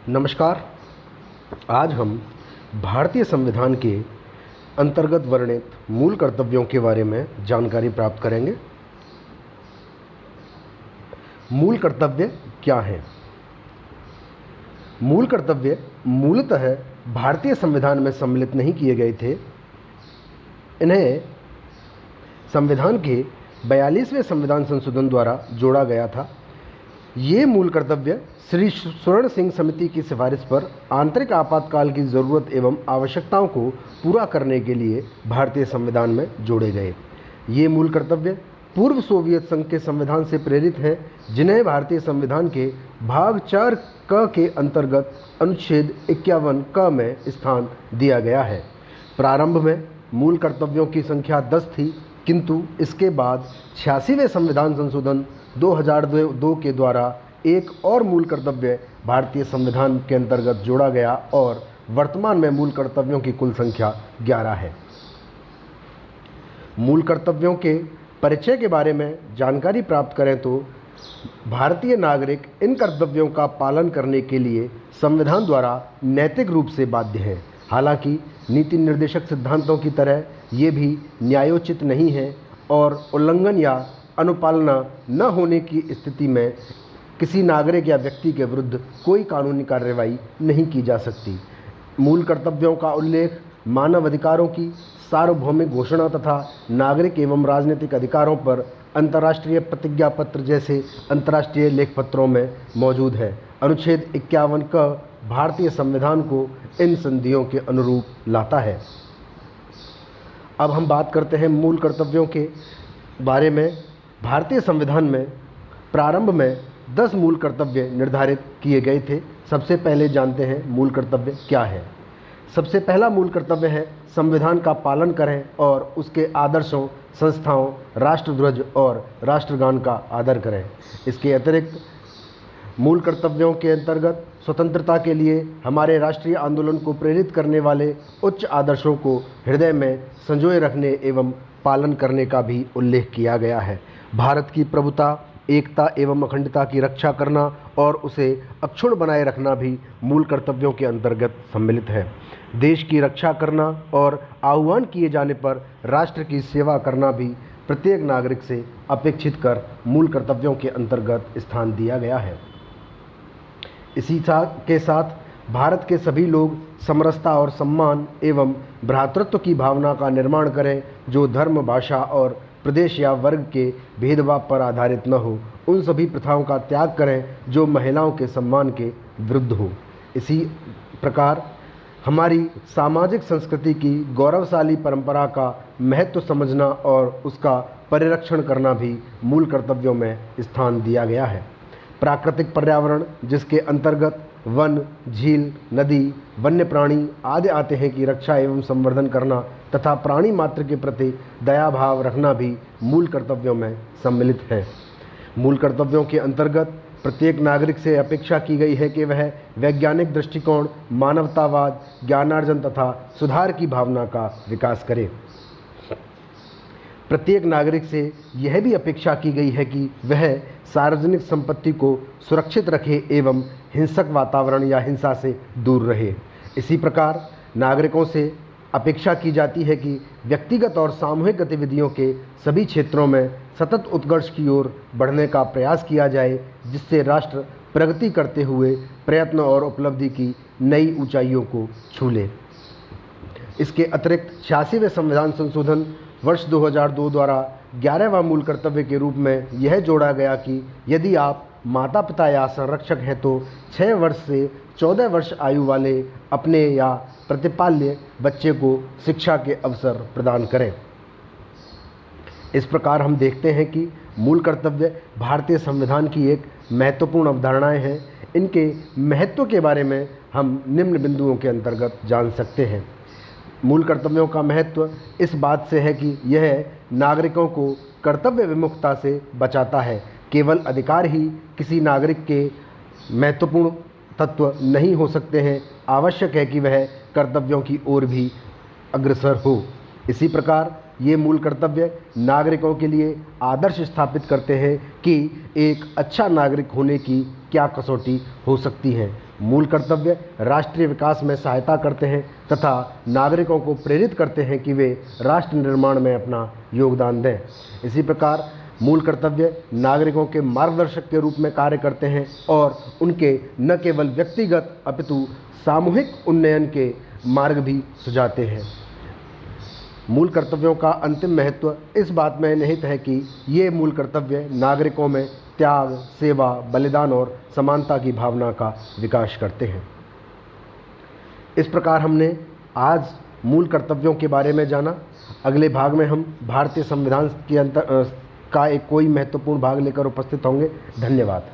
नमस्कार। आज हम भारतीय संविधान के अंतर्गत वर्णित मूल कर्तव्यों के बारे में जानकारी प्राप्त करेंगे। मूल कर्तव्य क्या हैं? मूल कर्तव्य मूलतः भारतीय संविधान में सम्मिलित नहीं किए गए थे। इन्हें संविधान के 42वें संविधान संशोधन द्वारा जोड़ा गया था। ये मूल कर्तव्य श्री स्वर्ण सिंह समिति की सिफारिश पर आंतरिक आपातकाल की ज़रूरत एवं आवश्यकताओं को पूरा करने के लिए भारतीय संविधान में जोड़े गए। ये मूल कर्तव्य पूर्व सोवियत संघ के संविधान से प्रेरित हैं, जिन्हें भारतीय संविधान के भाग 4 क के अंतर्गत अनुच्छेद 51 क में स्थान दिया गया है। प्रारंभ में मूल कर्तव्यों की संख्या 10 थी, किंतु इसके बाद 86वें संविधान संशोधन 2002 के द्वारा एक और मूल कर्तव्य भारतीय संविधान के अंतर्गत जोड़ा गया और वर्तमान में मूल कर्तव्यों की कुल संख्या 11 है। मूल कर्तव्यों के परिचय के बारे में जानकारी प्राप्त करें तो भारतीय नागरिक इन कर्तव्यों का पालन करने के लिए संविधान द्वारा नैतिक रूप से बाध्य हैं। हालांकि नीति निर्देशक सिद्धांतों की तरह ये भी न्यायोचित नहीं है और उल्लंघन या अनुपालना न होने की स्थिति में किसी नागरिक या व्यक्ति के विरुद्ध कोई कानूनी कार्रवाई नहीं की जा सकती। मूल कर्तव्यों का उल्लेख मानव अधिकारों की सार्वभौमिक घोषणा तथा नागरिक एवं राजनीतिक अधिकारों पर अंतर्राष्ट्रीय प्रतिज्ञा पत्र जैसे अंतर्राष्ट्रीय लेख पत्रों में मौजूद है। अनुच्छेद 51 क भारतीय संविधान को इन संधियों के अनुरूप लाता है। अब हम बात करते हैं मूल कर्तव्यों के बारे में। भारतीय संविधान में प्रारंभ में 10 मूल कर्तव्य निर्धारित किए गए थे। सबसे पहले जानते हैं मूल कर्तव्य क्या है। सबसे पहला मूल कर्तव्य है संविधान का पालन करें और उसके आदर्शों, संस्थाओं, राष्ट्रध्वज और राष्ट्रगान का आदर करें। इसके अतिरिक्त मूल कर्तव्यों के अंतर्गत स्वतंत्रता के लिए हमारे राष्ट्रीय आंदोलन को प्रेरित करने वाले उच्च आदर्शों को हृदय में संजोए रखने एवं पालन करने का भी उल्लेख किया गया है। भारत की प्रभुता, एकता एवं अखंडता की रक्षा करना और उसे अक्षुण्ण बनाए रखना भी मूल कर्तव्यों के अंतर्गत सम्मिलित है। देश की रक्षा करना और आह्वान किए जाने पर राष्ट्र की सेवा करना भी प्रत्येक नागरिक से अपेक्षित कर मूल कर्तव्यों के अंतर्गत स्थान दिया गया है। इसी के साथ भारत के सभी लोग समरसता और सम्मान एवं भ्रातृत्व की भावना का निर्माण करें, जो धर्म, भाषा और प्रदेश या वर्ग के भेदभाव पर आधारित न हो। उन सभी प्रथाओं का त्याग करें जो महिलाओं के सम्मान के विरुद्ध हो। इसी प्रकार हमारी सामाजिक संस्कृति की गौरवशाली परंपरा का महत्व समझना और उसका परिरक्षण करना भी मूल कर्तव्यों में स्थान दिया गया है। प्राकृतिक पर्यावरण, जिसके अंतर्गत वन, झील, नदी, वन्य प्राणी आदि आते हैं, की रक्षा एवं संवर्धन करना तथा प्राणी मात्र के प्रति दया भाव रखना भी मूल कर्तव्यों में सम्मिलित है। मूल कर्तव्यों के अंतर्गत प्रत्येक नागरिक से अपेक्षा की गई है कि वह वैज्ञानिक दृष्टिकोण, मानवतावाद, ज्ञानार्जन तथा सुधार की भावना का विकास करे। प्रत्येक नागरिक से यह भी अपेक्षा की गई है कि वह सार्वजनिक संपत्ति को सुरक्षित रखे एवं हिंसक वातावरण या हिंसा से दूर रहे। इसी प्रकार नागरिकों से अपेक्षा की जाती है कि व्यक्तिगत और सामूहिक गतिविधियों के सभी क्षेत्रों में सतत उत्कर्ष की ओर बढ़ने का प्रयास किया जाए, जिससे राष्ट्र प्रगति करते हुए प्रयत्न और उपलब्धि की नई ऊंचाइयों को छू ले। इसके अतिरिक्त 86वें संविधान संशोधन वर्ष 2002 द्वारा 11वां मूल कर्तव्य के रूप में यह जोड़ा गया कि यदि आप माता पिता या संरक्षक हैं तो 6 वर्ष से 14 वर्ष आयु वाले अपने या प्रतिपाल्य बच्चे को शिक्षा के अवसर प्रदान करें। इस प्रकार हम देखते हैं कि मूल कर्तव्य भारतीय संविधान की एक महत्वपूर्ण अवधारणाएं हैं। इनके महत्व के बारे में हम निम्न बिंदुओं के अंतर्गत जान सकते हैं। मूल कर्तव्यों का महत्व इस बात से है कि यह नागरिकों को कर्तव्य विमुखता से बचाता है। केवल अधिकार ही किसी नागरिक के महत्वपूर्ण तत्व नहीं हो सकते हैं, आवश्यक है कि वह कर्तव्यों की ओर भी अग्रसर हो। इसी प्रकार ये मूल कर्तव्य नागरिकों के लिए आदर्श स्थापित करते हैं कि एक अच्छा नागरिक होने की क्या कसौटी हो सकती है। मूल कर्तव्य राष्ट्रीय विकास में सहायता करते हैं तथा नागरिकों को प्रेरित करते हैं कि वे राष्ट्र निर्माण में अपना योगदान दें। इसी प्रकार मूल कर्तव्य नागरिकों के मार्गदर्शक के रूप में कार्य करते हैं और उनके न केवल व्यक्तिगत अपितु सामूहिक उन्नयन के मार्ग भी सुझाते हैं। मूल कर्तव्यों का अंतिम महत्व इस बात में निहित है कि ये मूल कर्तव्य नागरिकों में त्याग, सेवा, बलिदान और समानता की भावना का विकास करते हैं। इस प्रकार हमने आज मूल कर्तव्यों के बारे में जाना। अगले भाग में हम भारतीय संविधान के का एक कोई महत्वपूर्ण भाग लेकर उपस्थित होंगे। धन्यवाद।